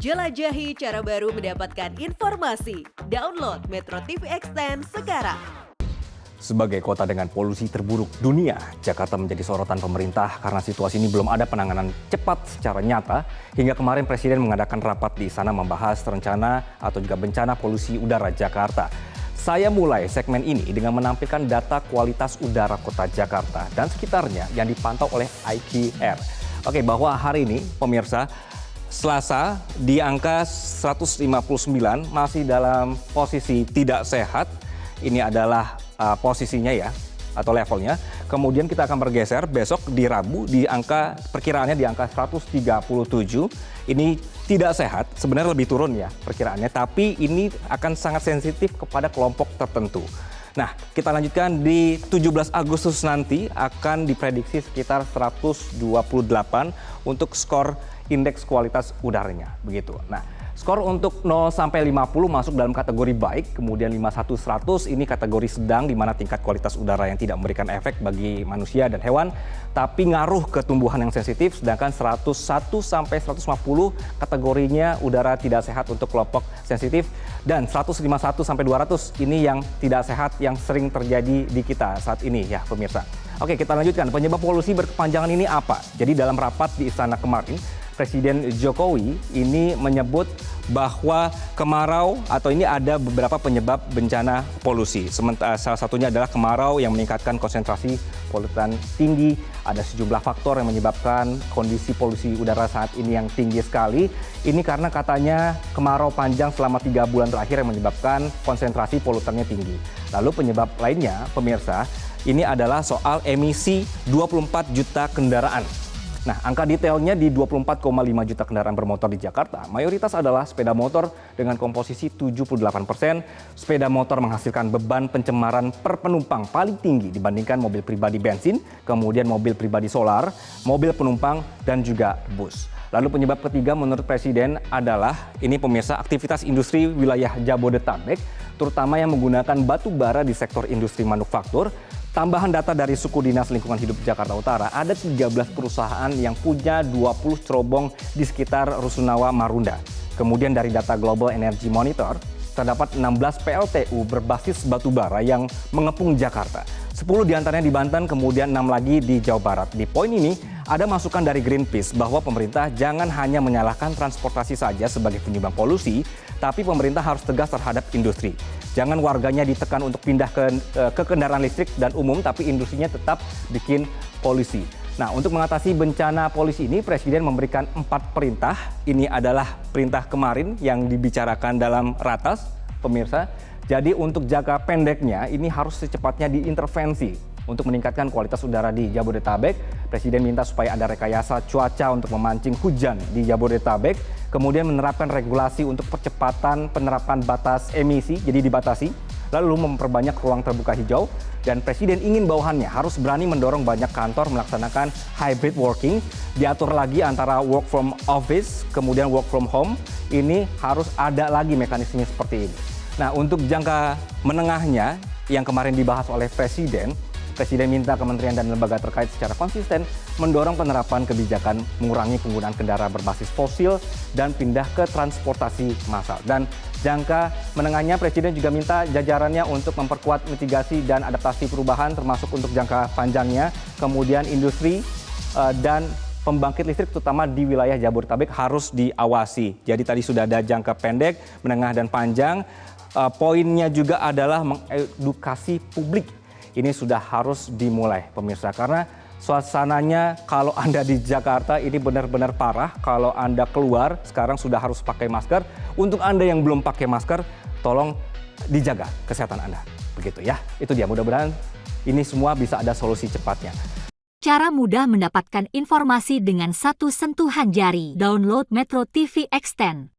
Jelajahi cara baru mendapatkan informasi. Download Metro TV Extend sekarang. Sebagai kota dengan polusi terburuk dunia, Jakarta menjadi sorotan pemerintah karena situasi ini belum ada penanganan cepat secara nyata. Hingga kemarin Presiden mengadakan rapat di sana membahas rencana atau juga bencana polusi udara Jakarta. Saya mulai segmen ini dengan menampilkan data kualitas udara kota Jakarta dan sekitarnya yang dipantau oleh IQR. Oke, bahwa hari ini pemirsa, Selasa di angka 159 masih dalam posisi tidak sehat. Ini adalah posisinya ya atau levelnya. Kemudian kita akan bergeser besok di Rabu di angka perkiraannya di angka 137. Ini tidak sehat, sebenarnya lebih turun ya perkiraannya, tapi ini akan sangat sensitif kepada kelompok tertentu. Nah, kita lanjutkan di 17 Agustus nanti akan diprediksi sekitar 128 untuk skor indeks kualitas udaranya, begitu. Nah, skor untuk 0 sampai 50 masuk dalam kategori baik, kemudian 51-100 ini kategori sedang di mana tingkat kualitas udara yang tidak memberikan efek bagi manusia dan hewan, tapi ngaruh ke tumbuhan yang sensitif, sedangkan 101 sampai 150 kategorinya udara tidak sehat untuk kelompok sensitif, dan 151 sampai 200 ini yang tidak sehat yang sering terjadi di kita saat ini ya pemirsa. Oke, kita lanjutkan. Penyebab polusi berkepanjangan ini apa? Jadi dalam rapat di Istana kemarin, Presiden Jokowi ini menyebut bahwa kemarau atau ini ada beberapa penyebab bencana polusi. Sementara salah satunya adalah kemarau yang meningkatkan konsentrasi polutan tinggi. Ada sejumlah faktor yang menyebabkan kondisi polusi udara saat ini yang tinggi sekali. Ini karena katanya kemarau panjang selama 3 bulan terakhir yang menyebabkan konsentrasi polutannya tinggi. Lalu penyebab lainnya, pemirsa, ini adalah soal emisi 24 juta kendaraan. Nah, angka detailnya di 24,5 juta kendaraan bermotor di Jakarta, mayoritas adalah sepeda motor dengan komposisi 78%. Sepeda motor menghasilkan beban pencemaran per penumpang paling tinggi dibandingkan mobil pribadi bensin, kemudian mobil pribadi solar, mobil penumpang, dan juga bus. Lalu penyebab ketiga menurut Presiden adalah, ini pemirsa, aktivitas industri wilayah Jabodetabek, terutama yang menggunakan batu bara di sektor industri manufaktur. Tambahan data dari Suku Dinas Lingkungan Hidup Jakarta Utara, ada 13 perusahaan yang punya 20 cerobong di sekitar Rusunawa Marunda. Kemudian dari data Global Energy Monitor, terdapat 16 PLTU berbasis batu bara yang mengepung Jakarta. 10 diantaranya di Banten, kemudian 6 lagi di Jawa Barat. Di poin ini, ada masukan dari Greenpeace bahwa pemerintah jangan hanya menyalahkan transportasi saja sebagai penyumbang polusi, tapi pemerintah harus tegas terhadap industri. Jangan warganya ditekan untuk pindah ke kendaraan listrik dan umum, tapi industrinya tetap bikin polusi. Nah, untuk mengatasi bencana polusi ini, Presiden memberikan 4 perintah. Ini adalah perintah kemarin yang dibicarakan dalam ratas, pemirsa. Jadi untuk jangka pendeknya, ini harus secepatnya diintervensi. Untuk meningkatkan kualitas udara di Jabodetabek, Presiden minta supaya ada rekayasa cuaca untuk memancing hujan di Jabodetabek, kemudian menerapkan regulasi untuk percepatan penerapan batas emisi, jadi dibatasi, lalu memperbanyak ruang terbuka hijau, dan Presiden ingin bawahannya harus berani mendorong banyak kantor melaksanakan hybrid working, diatur lagi antara work from office, kemudian work from home, ini harus ada lagi mekanisme seperti ini. Nah, untuk jangka menengahnya yang kemarin dibahas oleh Presiden minta kementerian dan lembaga terkait secara konsisten mendorong penerapan kebijakan mengurangi penggunaan kendaraan berbasis fosil dan pindah ke transportasi massal. Dan jangka menengahnya Presiden juga minta jajarannya untuk memperkuat mitigasi dan adaptasi perubahan termasuk untuk jangka panjangnya. Kemudian industri dan pembangkit listrik terutama di wilayah Jabodetabek harus diawasi. Jadi tadi sudah ada jangka pendek, menengah, dan panjang. Poinnya juga adalah mengedukasi publik. Ini sudah harus dimulai pemirsa, karena suasananya kalau Anda di Jakarta ini benar-benar parah. Kalau Anda keluar sekarang sudah harus pakai masker. Untuk Anda yang belum pakai masker, tolong dijaga kesehatan Anda. Begitu ya, itu dia, mudah-mudahan ini semua bisa ada solusi cepatnya. Cara mudah mendapatkan informasi dengan satu sentuhan jari. Download Metro TV Extend.